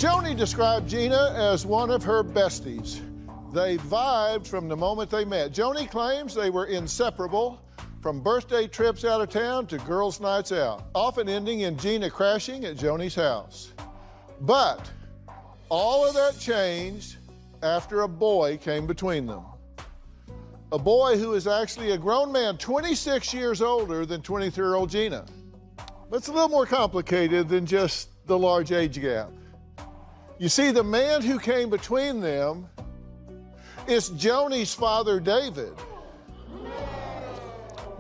Joni described Gina as one of her besties. They vibed from the moment they met. Joni claims they were inseparable, from birthday trips out of town to girls' nights out, often ending in Gina crashing at Joni's house. But all of that changed after a boy came between them. A boy who is actually a grown man, 26 years older than 23-year-old Gina. But it's a little more complicated than just the large age gap. You see, the man who came between them is Joni's father, David.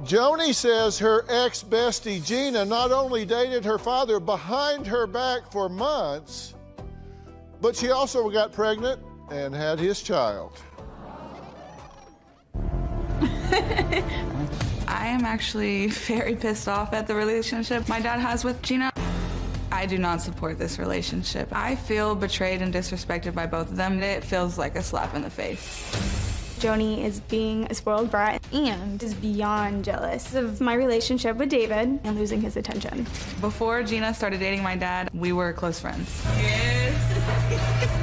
Joni says her ex-bestie, Gina, not only dated her father behind her back for months, but she also got pregnant and had his child. I am actually very pissed off at the relationship my dad has with Gina. I do not support this relationship. I feel betrayed and disrespected by both of them. It feels like a slap in the face. Joni is being a spoiled brat and is beyond jealous of my relationship with David and losing his attention. Before Gina started dating my dad, we were close friends. Yes.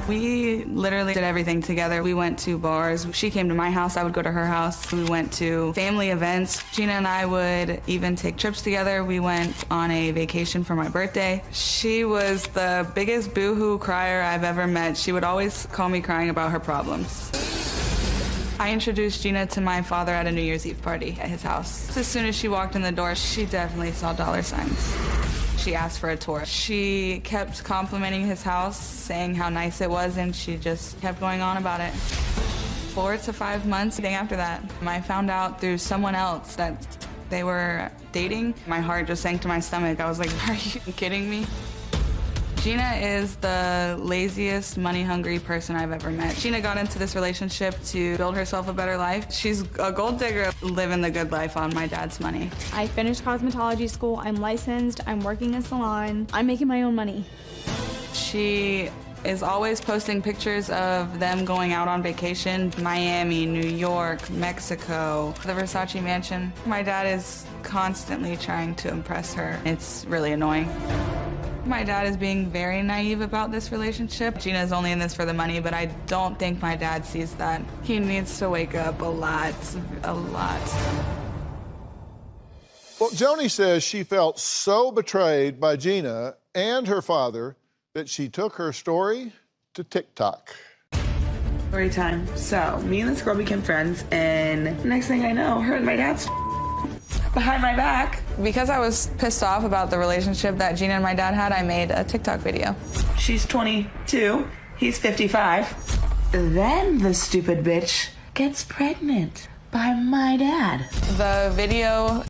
We literally did everything together. We went to bars. She came to my house, I would go to her house. We went to family events. Gina and I would even take trips together. We went on a vacation for my birthday. She was the biggest boo-hoo crier I've ever met. She would always call me crying about her problems. I introduced Gina to my father at a New Year's Eve party at his house. As soon as she walked in the door, she definitely saw dollar signs. She asked for a tour. She kept complimenting his house, saying how nice it was, and she just kept going on about it. 4 to 5 months after that, I found out through someone else that they were dating. My heart just sank to my stomach. I was like, are you kidding me? Gina is the laziest, money-hungry person I've ever met. Gina got into this relationship to build herself a better life. She's a gold digger living the good life on my dad's money. I finished cosmetology school. I'm licensed. I'm working in a salon. I'm making my own money. She is always posting pictures of them going out on vacation. Miami, New York, Mexico, the Versace mansion. My dad is constantly trying to impress her. It's really annoying. My dad is being very naive about this relationship. Gina's only in this for the money, but I don't think my dad sees that. He needs to wake up a lot. Well, Joni says she felt so betrayed by Gina and her father that she took her story to TikTok. Story time. So, me and this girl became friends, and next thing I know, her and my dad's behind my back. Because I was pissed off about the relationship that Gina and my dad had, I made a TikTok video. She's 22, he's 55. Then the stupid bitch gets pregnant by my dad. The video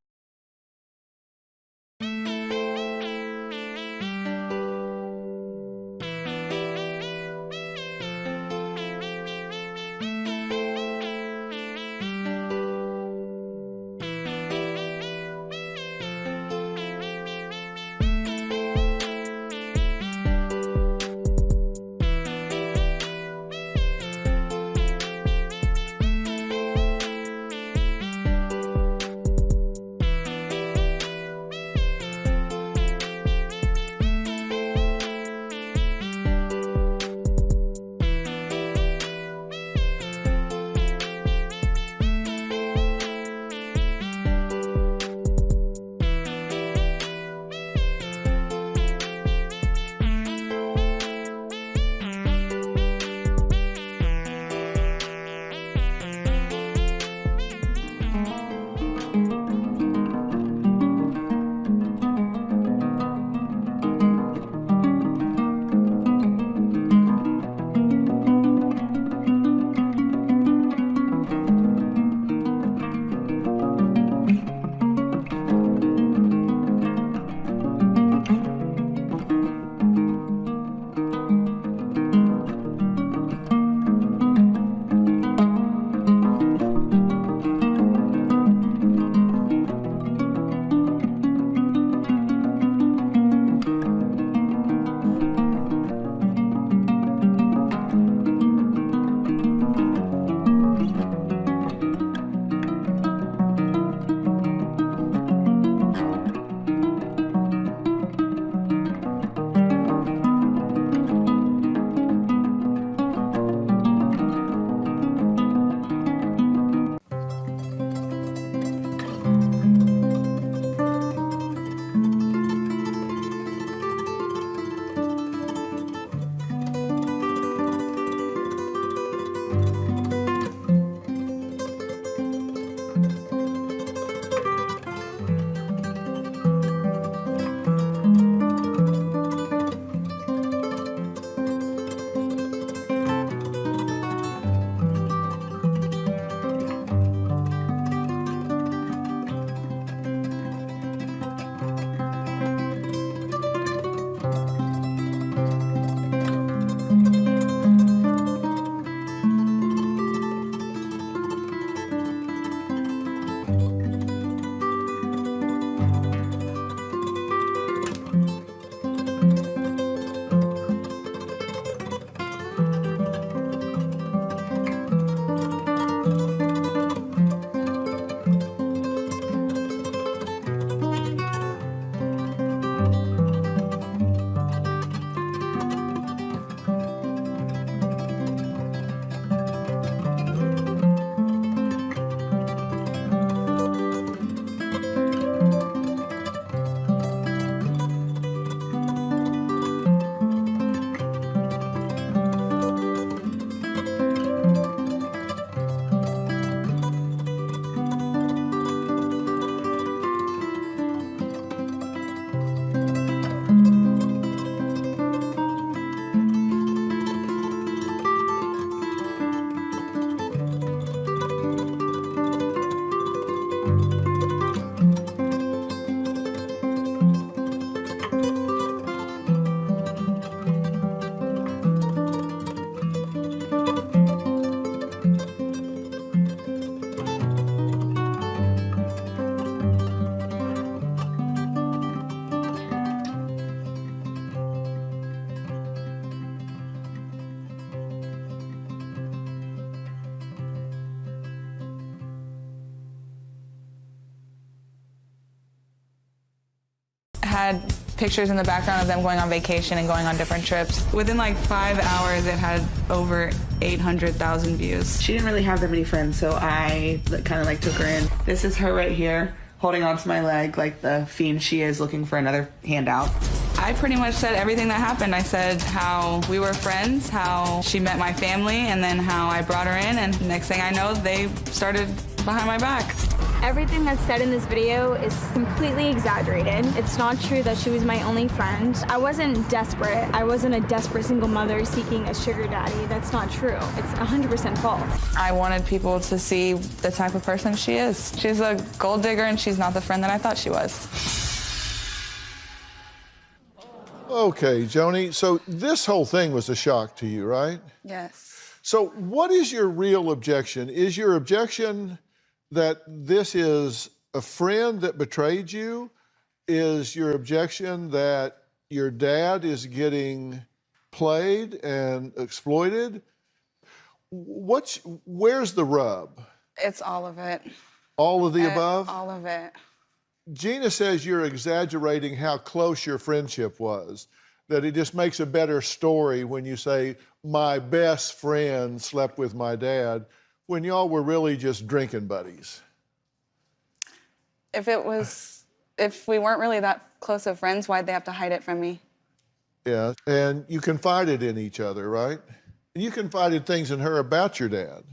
had pictures in the background of them going on vacation and going on different trips. Within like 5 hours, it had over 800,000 views. She didn't really have that many friends, so I kind of like took her in. This is her right here, holding onto my leg like the fiend she is, looking for another handout. I pretty much said everything that happened. I said how we were friends, how she met my family, and then how I brought her in, and next thing I know, they started behind my back. Everything that's said in this video is completely exaggerated. It's not true that she was my only friend. I wasn't desperate. I wasn't a desperate single mother seeking a sugar daddy. That's not true. It's 100% false. I wanted people to see the type of person she is. She's a gold digger, and she's not the friend that I thought she was. Okay, Joni, so this whole thing was a shock to you, right? Yes. So what is your real objection? Is your objection that this is a friend that betrayed you? Is your objection that your dad is getting played and exploited? Where's the rub? It's all of it. All of the above? All of it. Gina says you're exaggerating how close your friendship was, that it just makes a better story when you say, my best friend slept with my dad, when y'all were really just drinking buddies. If we weren't really that close of friends, why'd they have to hide it from me? Yeah, and you confided in each other, right? And you confided things in her about your dad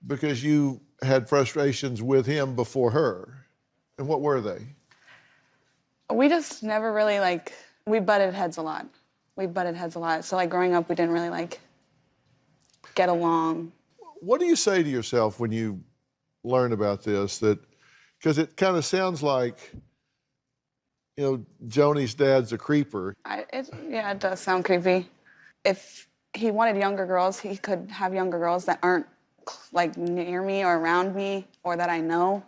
because you had frustrations with him before her. And what were they? We just never really, we butted heads a lot. So, growing up, we didn't really, get along. What do you say to yourself when you learn about this? Because it kind of sounds like, Joni's dad's a creeper. It does sound creepy. If he wanted younger girls, he could have younger girls that aren't, near me or around me or that I know.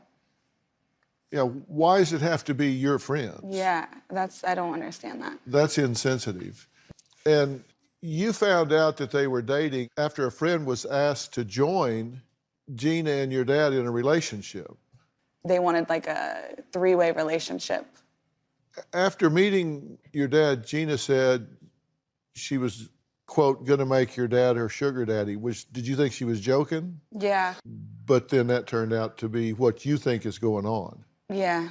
Yeah, why does it have to be your friends? Yeah, I don't understand that. That's insensitive. And you found out that they were dating after a friend was asked to join Gina and your dad in a relationship. They wanted a three-way relationship. After meeting your dad, Gina said she was, quote, gonna make your dad her sugar daddy. Did you think she was joking? Yeah. But then that turned out to be what you think is going on. Yeah.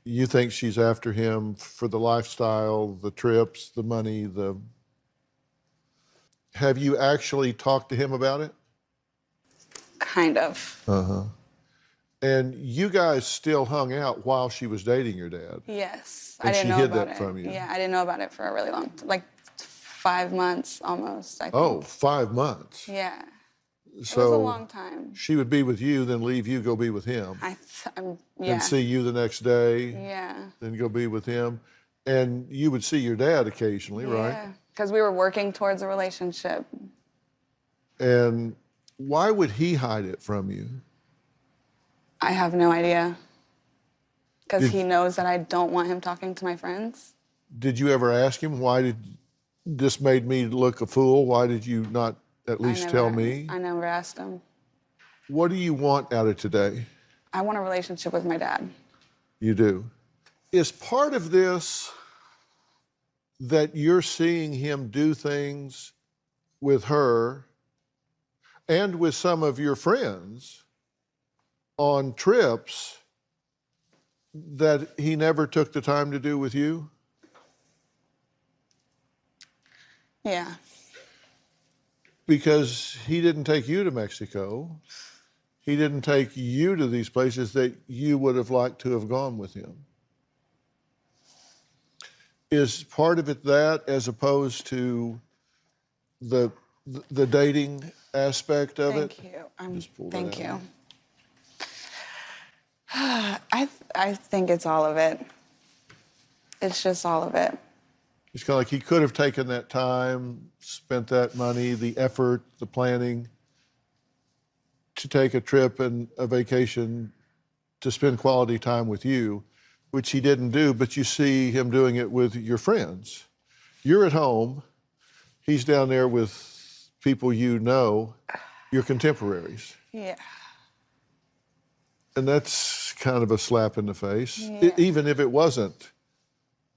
You think she's after him for the lifestyle, the trips, the money, Have you actually talked to him about it? Kind of. Uh-huh. And you guys still hung out while she was dating your dad? Yes. And I didn't know she hid about that it. from you? Yeah, I didn't know about it for a really long time. 5 months almost, I think. Oh, 5 months. Yeah. So it was a long time. She would be with you, then leave you, go be with him. Yeah. And see you the next day. Yeah. Then go be with him. And you would see your dad occasionally, right? Yeah, because we were working towards a relationship. And why would he hide it from you? I have no idea. Because he knows that I don't want him talking to my friends. Did you ever ask him, why did this made me look a fool? Why did you not at least tell me? I never asked him. What do you want out of today? I want a relationship with my dad. You do. Is part of this that you're seeing him do things with her and with some of your friends on trips that he never took the time to do with you? Yeah. Because he didn't take you to Mexico. He didn't take you to these places that you would have liked to have gone with him. Is part of it that, as opposed to the dating aspect of it? Thank you. Thank you. I think it's all of it. It's just all of it. It's kind of like he could have taken that time, spent that money, the effort, the planning, to take a trip and a vacation to spend quality time with you, which he didn't do, but you see him doing it with your friends. You're at home, he's down there with people you know, your contemporaries. Yeah. And that's kind of a slap in the face, Yeah. even if it wasn't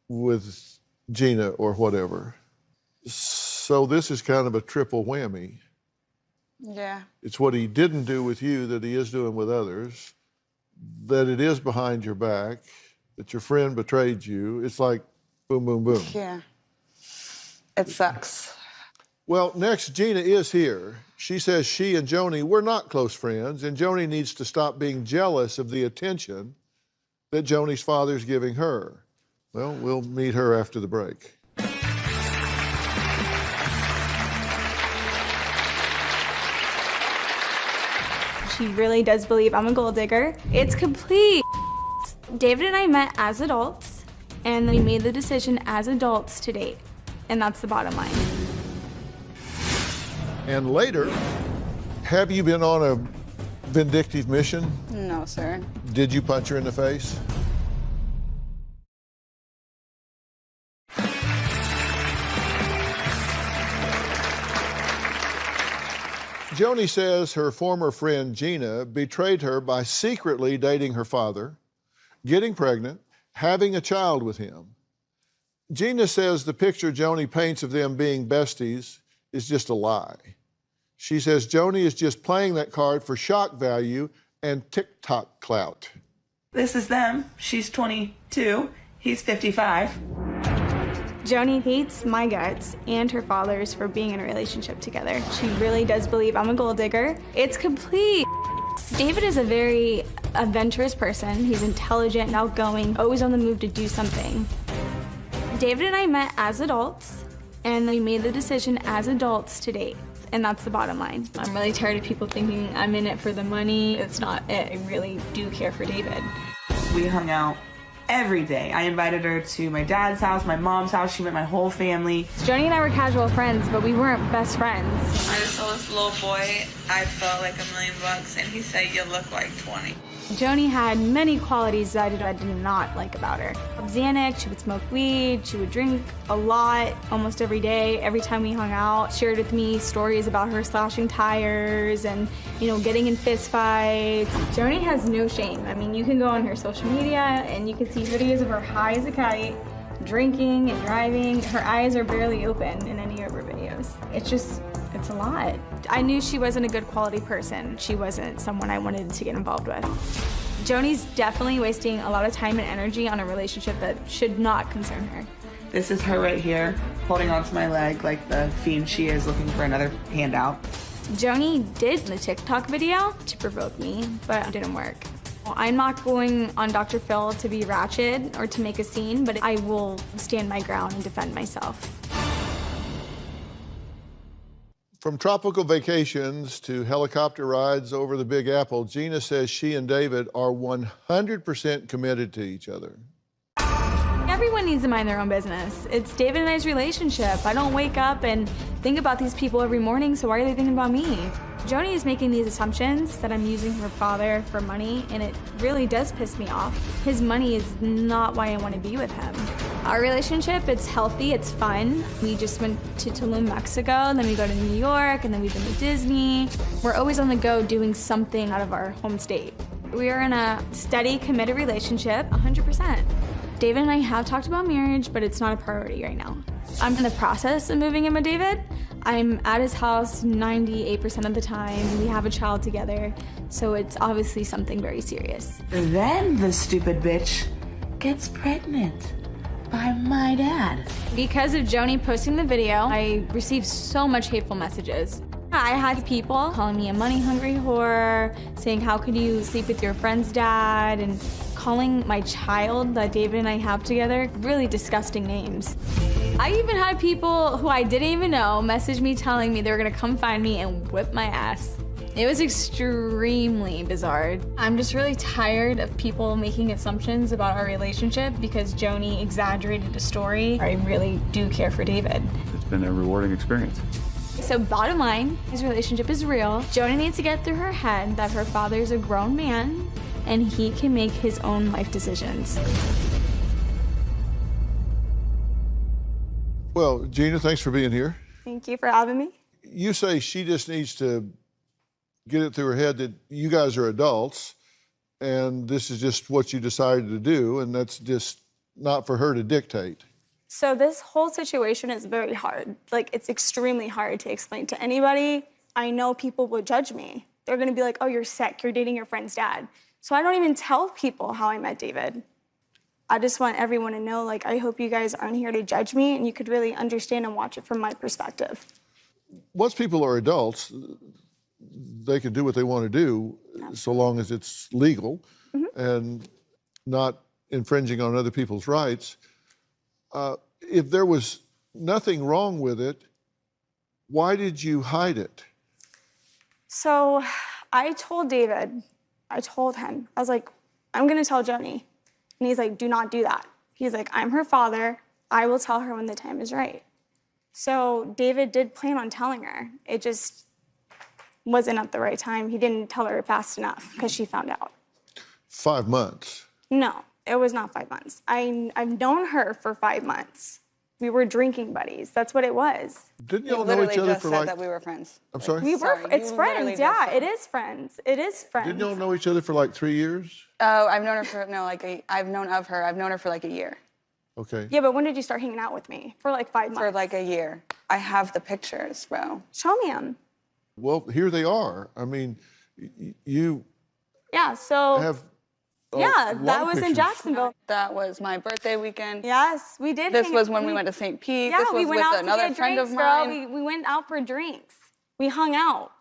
with Gina or whatever. So this is kind of a triple whammy. Yeah. It's what he didn't do with you that he is doing with others, that it is behind your back, that your friend betrayed you. It's like boom, boom, boom. Yeah. It sucks. Well, next, Gina is here. She says she and Joni were not close friends, and Joni needs to stop being jealous of the attention that Joni's father's giving her. Well, we'll meet her after the break. She really does believe I'm a gold digger. It's complete. David and I met as adults, and we made the decision as adults to date. And that's the bottom line. And later, have you been on a vindictive mission? No, sir. Did you punch her in the face? Joni says her former friend Gina betrayed her by secretly dating her father, getting pregnant, having a child with him. Gina says the picture Joni paints of them being besties is just a lie. She says Joni is just playing that card for shock value and TikTok clout. This is them. She's 22. He's 55. Joni hates my guts and her father's for being in a relationship together. She really does believe I'm a gold digger. It's complete. David is a very adventurous person. He's intelligent and outgoing, always on the move to do something. David and I met as adults, and we made the decision as adults to date. And that's the bottom line. I'm really tired of people thinking I'm in it for the money. It's not it. I really do care for David. We hung out every day. I invited her to my dad's house, my mom's house. She met my whole family. Joni and I were casual friends, but we weren't best friends. I just told this little boy I felt like $1 million, and he said, "You look like 20." Joni had many qualities that I did not like about her. Xanax, she would smoke weed, she would drink a lot, almost every day. Every time we hung out, shared with me stories about her slashing tires and, getting in fist fights. Joni has no shame. I mean, you can go on her social media and you can see videos of her high as a kite, drinking and driving. Her eyes are barely open in any of her videos. It's a lot. I knew she wasn't a good quality person. She wasn't someone I wanted to get involved with. Joni's definitely wasting a lot of time and energy on a relationship that should not concern her. This is her right here, holding onto my leg like the fiend she is, looking for another handout. Joni did the TikTok video to provoke me, but it didn't work. I'm not going on Dr. Phil to be ratchet or to make a scene, but I will stand my ground and defend myself. From tropical vacations to helicopter rides over the Big Apple, Gina says she and David are 100% committed to each other. Everyone needs to mind their own business. It's David and I's relationship. I don't wake up and think about these people every morning, so why are they thinking about me? Joni is making these assumptions that I'm using her father for money, and it really does piss me off. His money is not why I want to be with him. Our relationship, it's healthy, it's fun. We just went to Tulum, Mexico, then we go to New York, and then we've been to Disney. We're always on the go doing something out of our home state. We are in a steady, committed relationship, 100%. David and I have talked about marriage, but it's not a priority right now. I'm in the process of moving in with David. I'm at his house 98% of the time. We have a child together, so it's obviously something very serious. Then the stupid bitch gets pregnant by my dad. Because of Joni posting the video, I received so much hateful messages. I had people calling me a money-hungry whore, saying, how could you sleep with your friend's dad, and calling my child that David and I have together really disgusting names. I even had people who I didn't even know message me telling me they were gonna come find me and whip my ass. It was extremely bizarre. I'm just really tired of people making assumptions about our relationship because Joni exaggerated the story. I really do care for David. It's been a rewarding experience. So bottom line, his relationship is real. Joni needs to get through her head that her father's a grown man and he can make his own life decisions. Well, Gina, thanks for being here. Thank you for having me. You say she just needs to get it through her head that you guys are adults and this is just what you decided to do, and that's just not for her to dictate. So this whole situation is very hard. Like, it's extremely hard to explain to anybody. I know people will judge me. They're gonna be like, oh, you're sick, you're dating your friend's dad. So I don't even tell people how I met David. I just want everyone to know, like, I hope you guys aren't here to judge me and you could really understand and watch it from my perspective. Once people are adults, they can do what they want to do, so long as it's legal and not infringing on other people's rights. If there was nothing wrong with it, why did you hide it? So I told David, I was like, I'm gonna tell Joni. And he's like, do not do that. He's like, I'm her father. I will tell her when the time is right. So David did plan on telling her. It just wasn't at the right time. He didn't tell her fast enough because she found out. 5 months? No, it was not 5 months. I've known her for 5 months. We were drinking buddies. That's what it was. Didn't y'all know each other for like... that we were friends. I'm sorry? We were, it's friends, yeah, it is friends. It is friends. Didn't y'all know each other for like 3 years? Oh, I've known her for, I've known her for like a year. Okay. Yeah, but when did you start hanging out with me? For like 5 months. For like a year. I have the pictures, bro. Show me them. Well, here they are. I mean, you Yeah, so... have yeah, that was pictures. in Jacksonville. That was my birthday weekend. Yes, we did. This was when we went to St. Pete. Yeah, this was we went with out another to get friend drinks, of mine. girl. We went out for drinks. We hung out.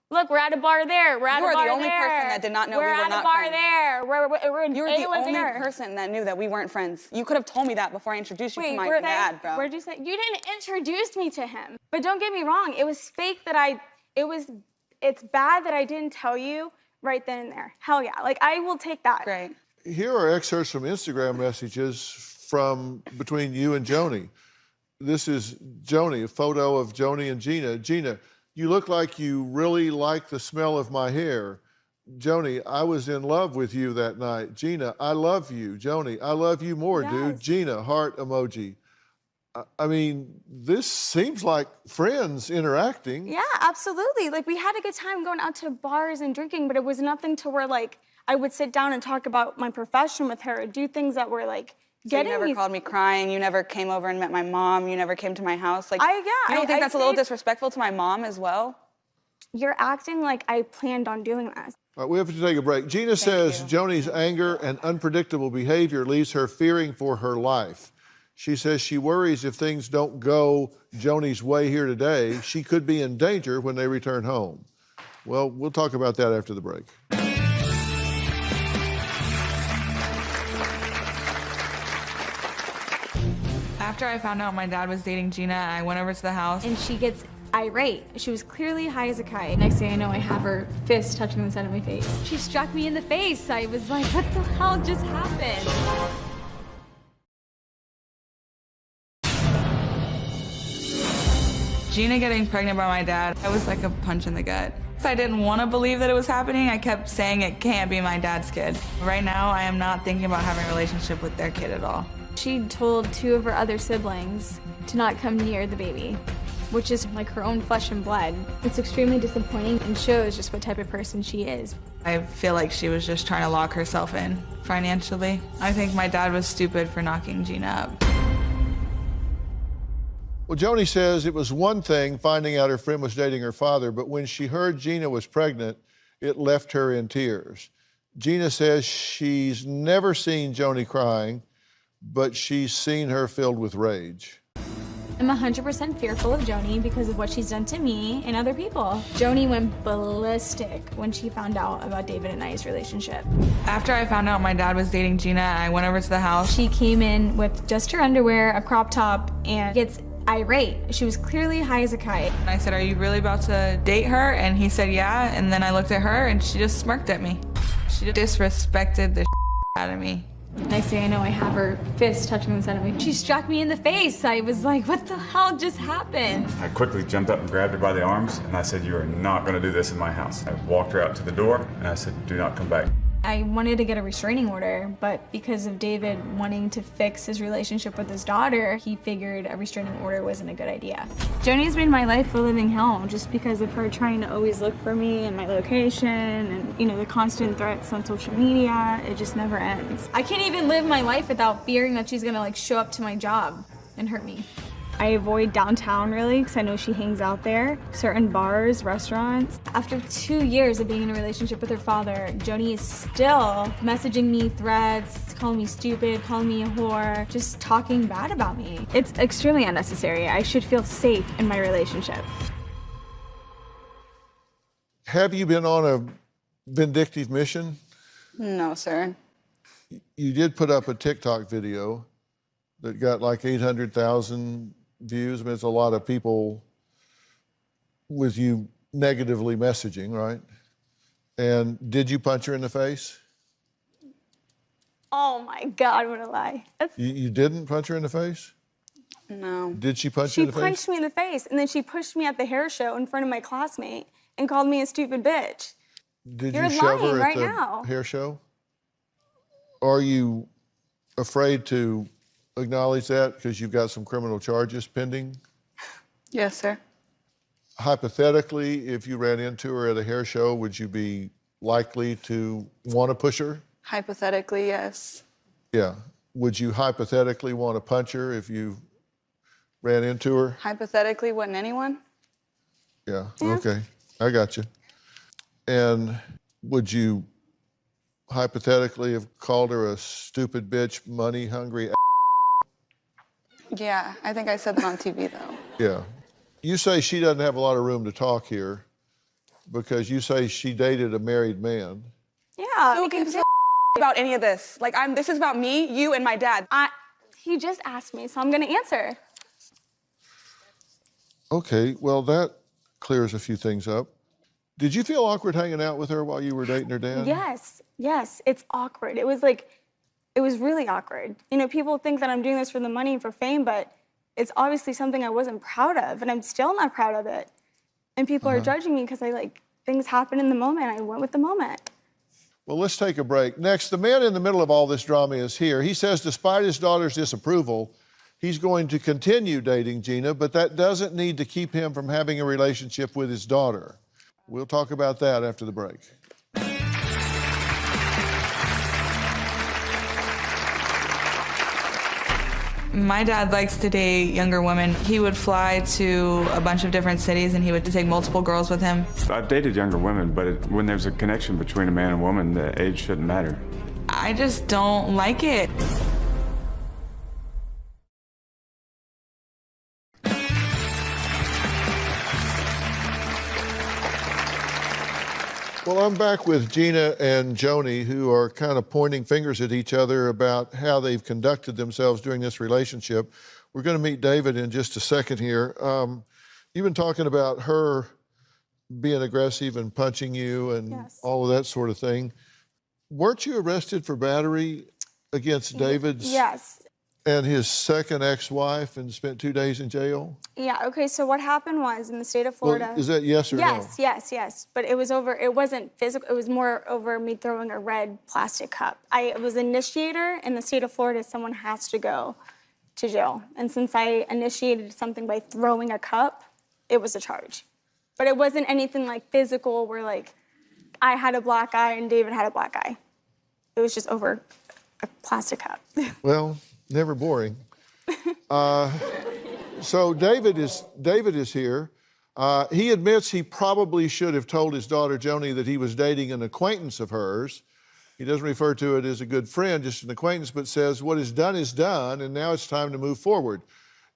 Look, we're at a bar there. We're at a bar there. You are the only person that did not know we were not friends. We're at a bar there. We're You were the only person that knew that we weren't friends. You could have told me that before I introduced you to my dad, bro. Where'd you say? You didn't introduce me to him. But don't get me wrong. It was fake that it's bad that I didn't tell you right then and there. Hell yeah. Like, I will take that. Great. Here are excerpts from Instagram messages from between you and Joni. This is Joni, a photo of Joni and Gina. Gina, you look like you really like the smell of my hair. Joni, I was in love with you that night. Gina, I love you. Joni, I love you more, dude. Gina, heart emoji. I mean, this seems like friends interacting. Yeah, absolutely. Like, we had a good time going out to bars and drinking, but it was nothing to where, like, I would sit down and talk about my profession with her, do things that were, like, You never called me crying. You never came over and met my mom. You never came to my house. Like, you don't think that's a little disrespectful to my mom as well? You're acting like I planned on doing this. All right, we have to take a break. Gina says Joni's anger and unpredictable behavior leaves her fearing for her life. She says she worries if things don't go Joni's way here today, she could be in danger when they return home. Well, we'll talk about that after the break. After I found out my dad was dating Gina, I went over to the house. And she gets irate. She was clearly high as a kite. Next thing I know, I have her fist touching the side of my face. She struck me in the face. I was like, what the hell just happened? Gina getting pregnant by my dad, it was like a punch in the gut. I didn't want to believe that it was happening. I kept saying it can't be my dad's kid. Right now, I am not thinking about having a relationship with their kid at all. She told 2 of her other siblings to not come near the baby, which is like her own flesh and blood. It's extremely disappointing and shows just what type of person she is. I feel like she was just trying to lock herself in financially. I think my dad was stupid for knocking Gina up. Well, Joni says it was one thing finding out her friend was dating her father, but when she heard Gina was pregnant, it left her in tears. Gina says she's never seen Joni crying, but she's seen her filled with rage. I'm 100% fearful of Joni because of what she's done to me and other people. Joni went ballistic when she found out about David and I's relationship. After I found out my dad was dating Gina, I went over to the house. She came in with just her underwear, a crop top, and gets irate. She was clearly high as a kite. And I said, are you really about to date her? And he said, yeah. And then I looked at her and she just smirked at me. She disrespected the out of me. Next thing I know, I have her fist touching the side of me. She struck me in the face. I was like, what the hell just happened? I quickly jumped up and grabbed her by the arms, and I said, you are not going to do this in my house. I walked her out to the door, and I said, do not come back. I wanted to get a restraining order, but because of David wanting to fix his relationship with his daughter, he figured a restraining order wasn't a good idea. Joni's made my life a living hell just because of her trying to always look for me and my location and, you know, the constant threats on social media. It just never ends. I can't even live my life without fearing that she's gonna like show up to my job and hurt me. I avoid downtown really because I know she hangs out there, certain bars, restaurants. After 2 years of being in a relationship with her father, Joni is still messaging me threats, calling me stupid, calling me a whore, just talking bad about me. It's extremely unnecessary. I should feel safe in my relationship. Have you been on a vindictive mission? No, sir. You did put up a TikTok video that got like 800,000 views. I mean, it's a lot of people with you negatively messaging, right? And did you punch her in the face? Oh my God, what a lie. You didn't punch her in the face? No. Did she punch you in the face? She punched me in the face, and then she pushed me at the hair show in front of my classmate and called me a stupid bitch. Did You're you shove lying her right at the now. hair show? Are you afraid to acknowledge that because you've got some criminal charges pending? Yes, sir. Hypothetically, if you ran into her at a hair show, would you be likely to want to push her? Hypothetically, yes. Yeah. Would you hypothetically want to punch her if you ran into her? Hypothetically, wouldn't anyone? Yeah. Okay. I got you. And would you hypothetically have called her a stupid bitch, money-hungry Yeah, I think I said that on TV, though. Yeah. You say she doesn't have a lot of room to talk here because you say she dated a married man. Yeah. Who gives a about any of this? Like, this is about me, you, and my dad. He just asked me, so I'm gonna answer. Okay, well, that clears a few things up. Did you feel awkward hanging out with her while you were dating her dad? Yes, it's awkward. It was really awkward. You know, people think that I'm doing this for the money and for fame, but it's obviously something I wasn't proud of, and I'm still not proud of it. And people are judging me because things happen in the moment. I went with the moment. Well, let's take a break. Next, the man in the middle of all this drama is here. He says despite his daughter's disapproval, he's going to continue dating Gina, but that doesn't need to keep him from having a relationship with his daughter. We'll talk about that after the break. My dad likes to date younger women. He would fly to a bunch of different cities and he would take multiple girls with him. I've dated younger women, but when there's a connection between a man and woman, the age shouldn't matter. I just don't like it. Well, I'm back with Gina and Joni, who are kind of pointing fingers at each other about how they've conducted themselves during this relationship. We're going to meet David in just a second here. You've been talking about her being aggressive and punching you and all of that sort of thing. Weren't you arrested for battery against David's and his second ex-wife and spent 2 days in jail? Yeah, okay, so what happened was in the state of Florida... Well, is that yes or no? Yes. But it wasn't physical, it was more over me throwing a red plastic cup. I was initiator in the state of Florida, someone has to go to jail. And since I initiated something by throwing a cup, it was a charge. But it wasn't anything like physical where like I had a black eye and David had a black eye. It was just over a plastic cup. Well, never boring. So David is here. He admits he probably should have told his daughter Joni that he was dating an acquaintance of hers. He doesn't refer to it as a good friend, just an acquaintance, but says what is done, and now it's time to move forward.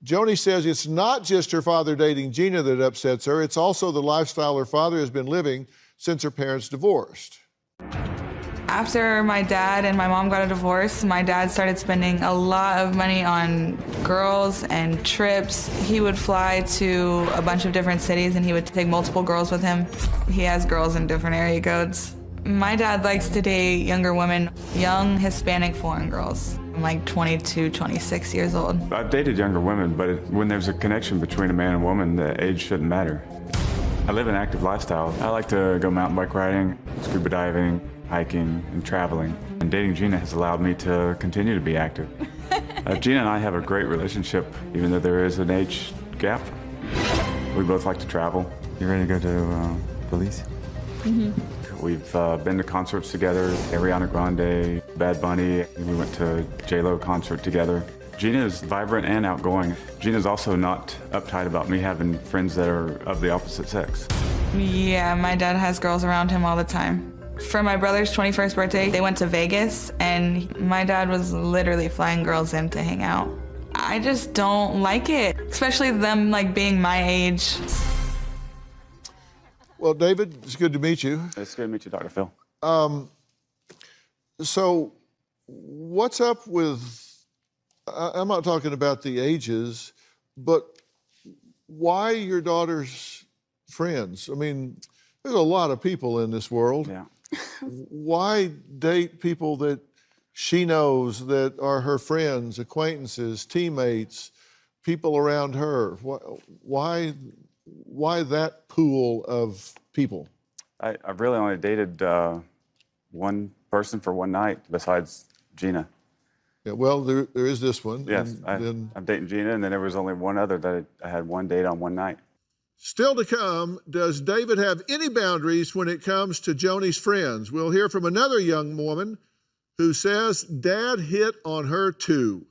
Joni says it's not just her father dating Gina that upsets her, it's also the lifestyle her father has been living since her parents divorced. After my dad and my mom got a divorce, my dad started spending a lot of money on girls and trips. He would fly to a bunch of different cities and he would take multiple girls with him. He has girls in different area codes. My dad likes to date younger women, young Hispanic foreign girls. I'm like 22, 26 years old. I've dated younger women, but when there's a connection between a man and woman, the age shouldn't matter. I live an active lifestyle. I like to go mountain bike riding, scuba diving, hiking, and traveling. And dating Gina has allowed me to continue to be active. Gina and I have a great relationship, even though there is an age gap. We both like to travel. You ready to go to Belize? Mm-hmm. We've been to concerts together, Ariana Grande, Bad Bunny. We went to J-Lo concert together. Gina is vibrant and outgoing. Gina's also not uptight about me having friends that are of the opposite sex. Yeah, my dad has girls around him all the time. For my brother's 21st birthday, they went to Vegas, and my dad was literally flying girls in to hang out. I just don't like it, especially them like being my age. Well, David, it's good to meet you. It's good to meet you, Dr. Phil. So what's up with, I'm not talking about the ages, but why your daughter's friends? I mean, there's a lot of people in this world. Yeah. Why date people that she knows that are her friends, acquaintances, teammates, people around her? Why that pool of people? I really only dated one person for one night besides Gina. Yeah, well, there is this one. Yes, I'm dating Gina, and then there was only one other that I had one date on one night. Still to come, does David have any boundaries when it comes to Joni's friends? We'll hear from another young woman who says Dad hit on her too.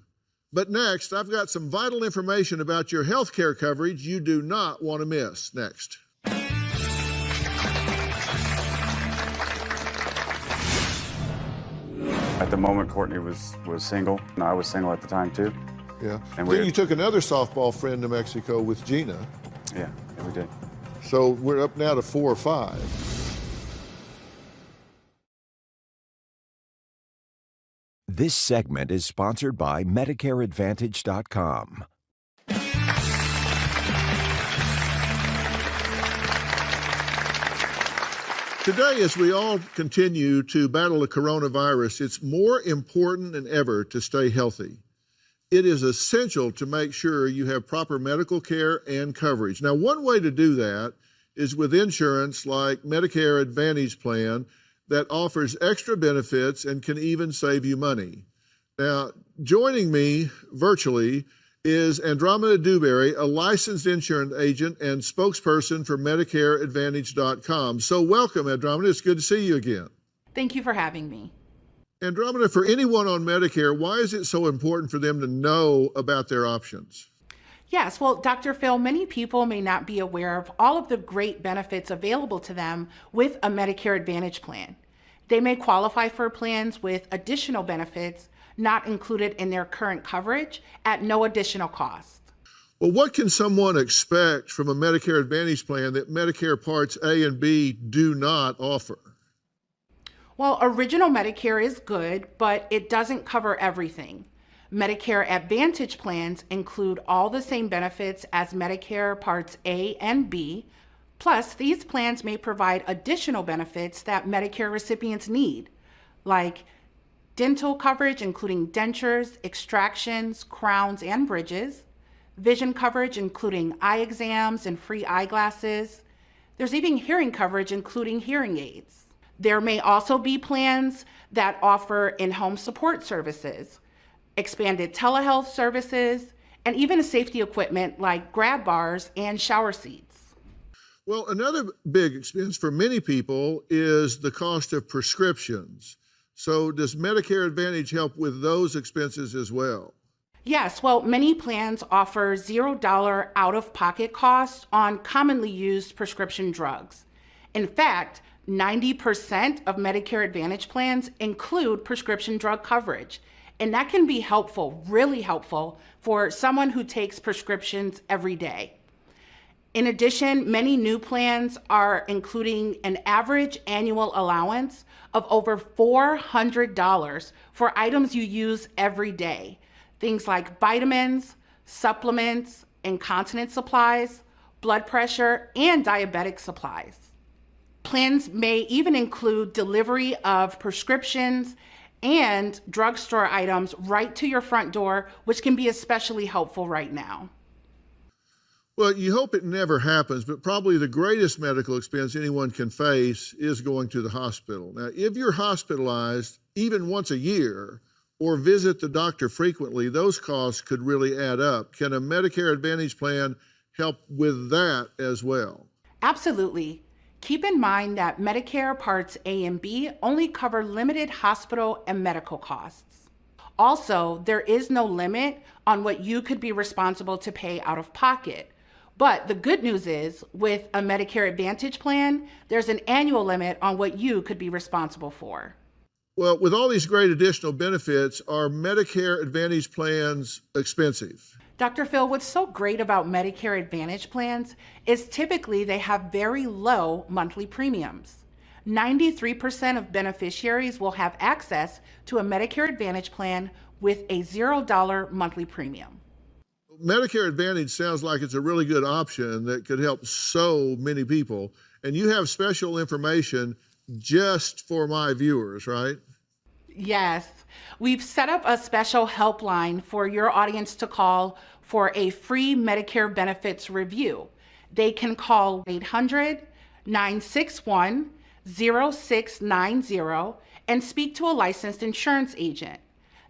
But next, I've got some vital information about your health care coverage you do not want to miss. Next. At the moment, Courtney was single, and I was single at the time too. Yeah. And then you took another softball friend to Mexico with Gina. Yeah, we did. So we're up now to 4 or 5. This segment is sponsored by MedicareAdvantage.com. Today, as we all continue to battle the coronavirus, it's more important than ever to stay healthy. It is essential to make sure you have proper medical care and coverage. Now, one way to do that is with insurance like Medicare Advantage Plan that offers extra benefits and can even save you money. Now, joining me virtually is Andromeda Dewberry, a licensed insurance agent and spokesperson for MedicareAdvantage.com. So welcome, Andromeda. It's good to see you again. Thank you for having me. Andromeda, for anyone on Medicare, why is it so important for them to know about their options? Yes, well, Dr. Phil, many people may not be aware of all of the great benefits available to them with a Medicare Advantage plan. They may qualify for plans with additional benefits not included in their current coverage at no additional cost. Well, what can someone expect from a Medicare Advantage plan that Medicare Parts A and B do not offer? Well, original Medicare is good, but it doesn't cover everything. Medicare Advantage plans include all the same benefits as Medicare Parts A and B. Plus, these plans may provide additional benefits that Medicare recipients need, like dental coverage, including dentures, extractions, crowns, and bridges, vision coverage, including eye exams and free eyeglasses. There's even hearing coverage, including hearing aids. There may also be plans that offer in-home support services, expanded telehealth services, and even safety equipment like grab bars and shower seats. Well, another big expense for many people is the cost of prescriptions. So does Medicare Advantage help with those expenses as well? Yes, well, many plans offer $0 out-of-pocket costs on commonly used prescription drugs. In fact, 90% of Medicare Advantage plans include prescription drug coverage, and that can be helpful, really helpful, for someone who takes prescriptions every day. In addition, many new plans are including an average annual allowance of over $400 for items you use every day. Things like vitamins, supplements, incontinence supplies, blood pressure, and diabetic supplies. Plans may even include delivery of prescriptions and drugstore items right to your front door, which can be especially helpful right now. Well, you hope it never happens, but probably the greatest medical expense anyone can face is going to the hospital. Now, if you're hospitalized even once a year or visit the doctor frequently, those costs could really add up. Can a Medicare Advantage plan help with that as well? Absolutely. Keep in mind that Medicare Parts A and B only cover limited hospital and medical costs. Also, there is no limit on what you could be responsible to pay out of pocket. But the good news is, with a Medicare Advantage plan, there's an annual limit on what you could be responsible for. Well, with all these great additional benefits, are Medicare Advantage plans expensive? Dr. Phil, what's so great about Medicare Advantage plans is typically they have very low monthly premiums. 93% of beneficiaries will have access to a Medicare Advantage plan with a $0 monthly premium. Medicare Advantage sounds like it's a really good option that could help so many people. And you have special information just for my viewers, right? Yes. We've set up a special helpline for your audience to call for a free Medicare benefits review. They can call 800-961-0690 and speak to a licensed insurance agent.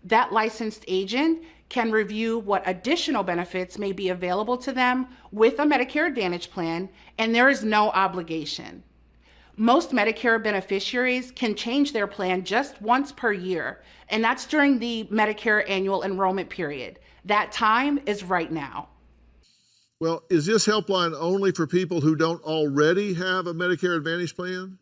That licensed agent can review what additional benefits may be available to them with a Medicare Advantage plan, and there is no obligation. Most Medicare beneficiaries can change their plan just once per year, and that's during the Medicare annual enrollment period. That time is right now. Well, is this helpline only for people who don't already have a Medicare Advantage plan?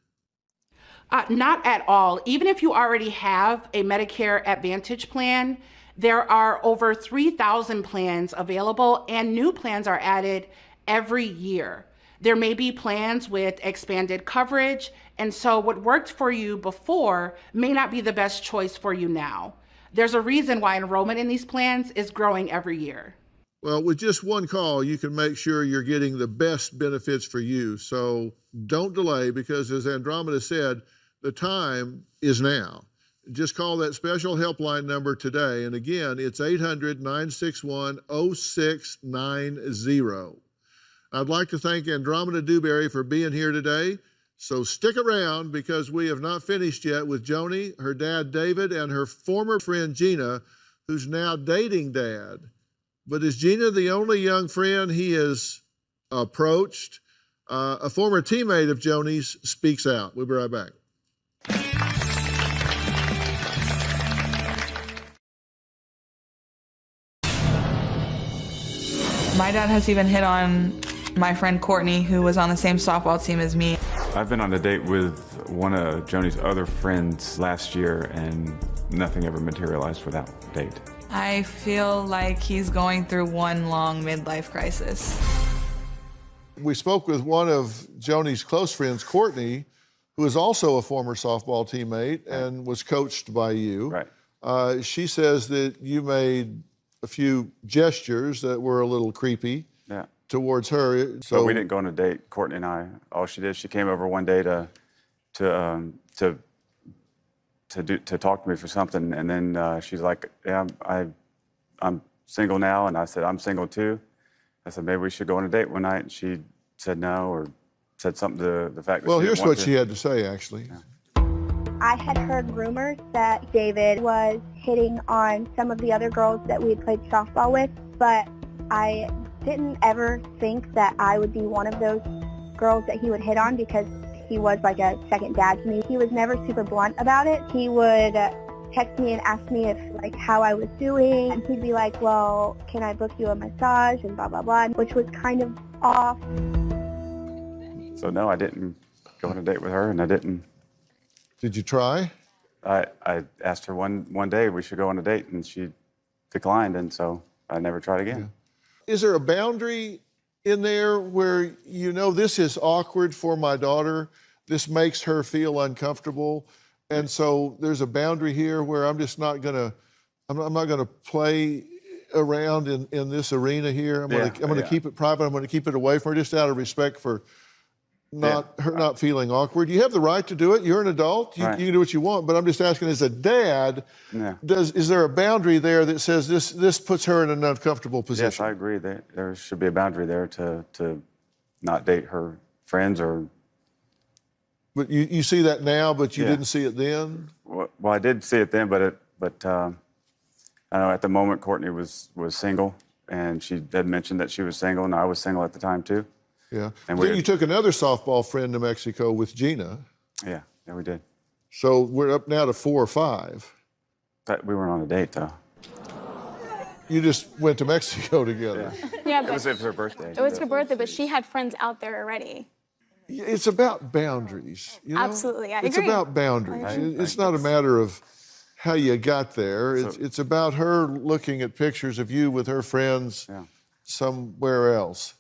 Not at all. Even if you already have a Medicare Advantage plan, there are over 3,000 plans available, and new plans are added every year. There may be plans with expanded coverage, and so what worked for you before may not be the best choice for you now. There's a reason why enrollment in these plans is growing every year. Well, with just one call, you can make sure you're getting the best benefits for you. So don't delay, because as Andromeda said, the time is now. Just call that special helpline number today. And again, it's 800-961-0690. I'd like to thank Andromeda Dewberry for being here today. So stick around, because we have not finished yet with Joni, her dad David, and her former friend Gina, who's now dating Dad. But is Gina the only young friend he has approached? A former teammate of Joni's speaks out. We'll be right back. My dad has even hit on my friend Courtney, who was on the same softball team as me. I've been on a date with one of Joni's other friends last year, and nothing ever materialized for that date. I feel like he's going through one long midlife crisis. We spoke with one of Joni's close friends, Courtney, who is also a former softball teammate and was coached by you. Right. She says that you made a few gestures that were a little creepy towards her. So but we didn't go on a date, Courtney and I. All she did, she came over one day to talk to me for something, and then she's like, "Yeah, I'm single now," and I said, "I'm single too." I said, "Maybe we should go on a date one night," and she said no, or said something to the fact that well, she here's didn't want what to. she had to say, actually. Yeah. I had heard rumors that David was hitting on some of the other girls that we had played softball with, but I didn't ever think that I would be one of those girls that he would hit on, because he was like a second dad to me. He was never super blunt about it. He would text me and ask me if how I was doing, and he'd be like, "Well, can I book you a massage?" and blah blah blah, which was kind of off. So no, I didn't go on a date with her, and I didn't. Did you try? I asked her one day we should go on a date, and she declined, and so I never tried again. Yeah. Is there a boundary in there where this is awkward for my daughter, this makes her feel uncomfortable, and so there's a boundary here where I'm just not gonna play around in this arena here. I'm gonna keep it private. I'm gonna keep it away from her, just out of respect for her not feeling awkward. You have the right to do it. You're an adult. You can do what you want. But I'm just asking, as a dad, is there a boundary there that says this puts her in an uncomfortable position? Yes, I agree. There should be a boundary there to not date her friends or... But you see that now, but you didn't see it then? Well, I did see it then, but I know at the moment Courtney was single, and she did mention that she was single, and I was single at the time too. Yeah. And then you took another softball friend to Mexico with Gina. Yeah, we did. So we're up now to 4 or 5. But we weren't on a date, though. You just went to Mexico together. Yeah, but it was her birthday. It was her birthday, but she had friends out there already. It's about boundaries. You know? Absolutely, I agree. It's about boundaries. It's not a matter of how you got there. It's about her looking at pictures of you with her friends somewhere else.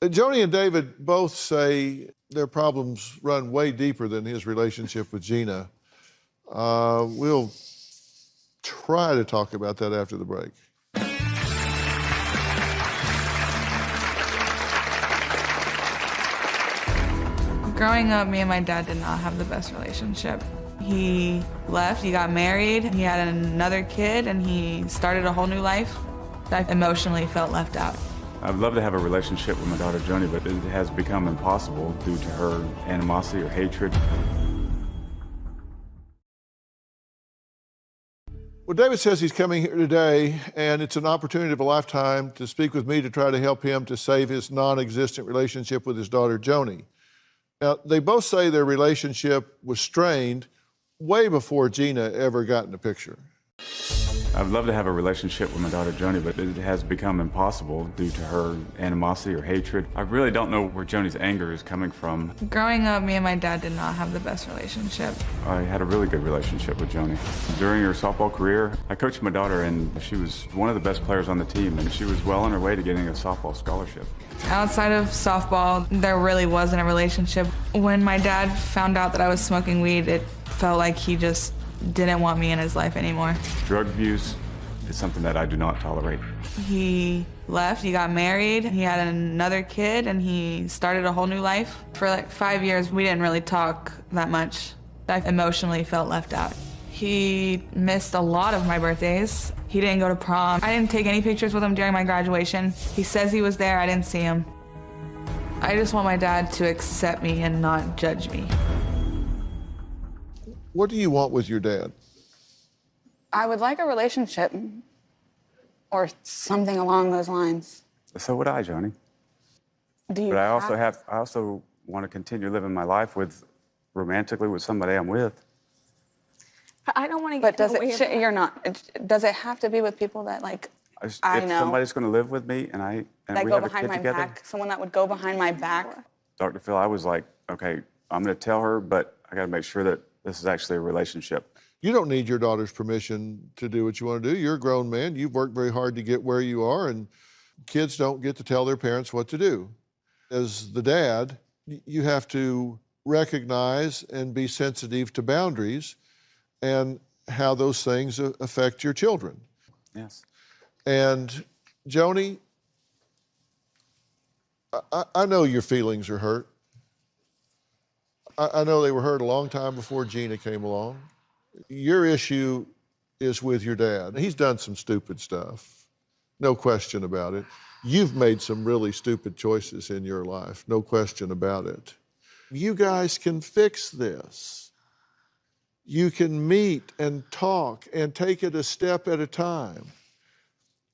Joni and David both say their problems run way deeper than his relationship with Gina. We'll try to talk about that after the break. Growing up, me and my dad did not have the best relationship. He left, he got married, he had another kid, and he started a whole new life. I emotionally felt left out. I'd love to have a relationship with my daughter Joni, but it has become impossible due to her animosity or hatred. Well, David says he's coming here today, and it's an opportunity of a lifetime to speak with me to try to help him to save his non-existent relationship with his daughter Joni. Now, they both say their relationship was strained way before Gina ever got in the picture. I'd love to have a relationship with my daughter Joni, but it has become impossible due to her animosity or hatred. I really don't know where Joni's anger is coming from. Growing up, me and my dad did not have the best relationship. I had a really good relationship with Joni. During her softball career, I coached my daughter, and she was one of the best players on the team, and she was well on her way to getting a softball scholarship. Outside of softball, there really wasn't a relationship. When my dad found out that I was smoking weed, it felt like he just didn't want me in his life anymore. Drug abuse is something that I do not tolerate. He left, he got married, he had another kid, and he started a whole new life. For like 5 years, we didn't really talk that much. I emotionally felt left out. He missed a lot of my birthdays. He didn't go to prom. I didn't take any pictures with him during my graduation. He says he was there, I didn't see him. I just want my dad to accept me and not judge me. What do you want with your dad? I would like a relationship or something along those lines. So would I, Joni. But I also want to continue living my life romantically with somebody I'm with. I don't want to get But you're not. Does it have to be with people that I know? If somebody's going to live with me and that we go have a behind kid my together, back, someone that would go behind my back. Dr. Phil, I was like, okay, I'm going to tell her, but I got to make sure that this is actually a relationship. You don't need your daughter's permission to do what you want to do. You're a grown man. You've worked very hard to get where you are, and kids don't get to tell their parents what to do. As the dad, you have to recognize and be sensitive to boundaries and how those things affect your children. Yes. And Joni, I know your feelings are hurt. I know they were hurt a long time before Gina came along. Your issue is with your dad. He's done some stupid stuff, no question about it. You've made some really stupid choices in your life, no question about it. You guys can fix this. You can meet and talk and take it a step at a time.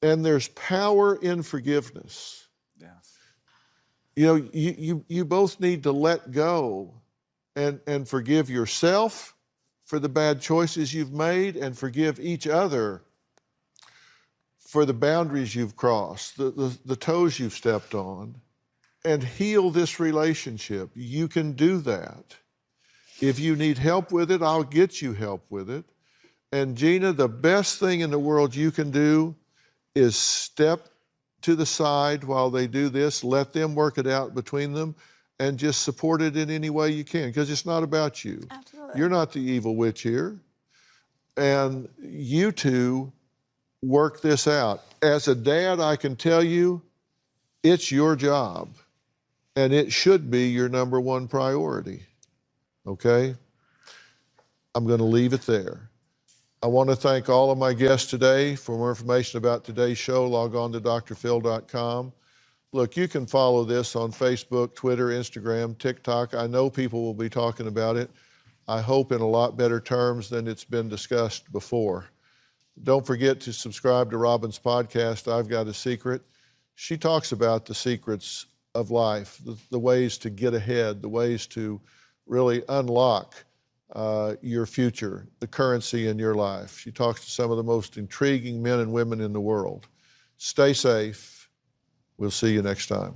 And there's power in forgiveness. Yes. You know, you both need to let go and forgive yourself for the bad choices you've made, and forgive each other for the boundaries you've crossed, the toes you've stepped on, and heal this relationship. You can do that. If you need help with it, I'll get you help with it. And Gina, the best thing in the world you can do is step to the side while they do this, let them work it out between them, and just support it in any way you can, because it's not about you. Absolutely. You're not the evil witch here. And you two work this out. As a dad, I can tell you, it's your job. and it should be your number one priority, okay? I'm going to leave it there. I want to thank all of my guests today. For more information about today's show, log on to drphil.com. Look, you can follow this on Facebook, Twitter, Instagram, TikTok. I know people will be talking about it. I hope in a lot better terms than it's been discussed before. Don't forget to subscribe to Robin's podcast, I've Got a Secret. She talks about the secrets of life, the ways to get ahead, the ways to really unlock your future, the currency in your life. She talks to some of the most intriguing men and women in the world. Stay safe. We'll see you next time.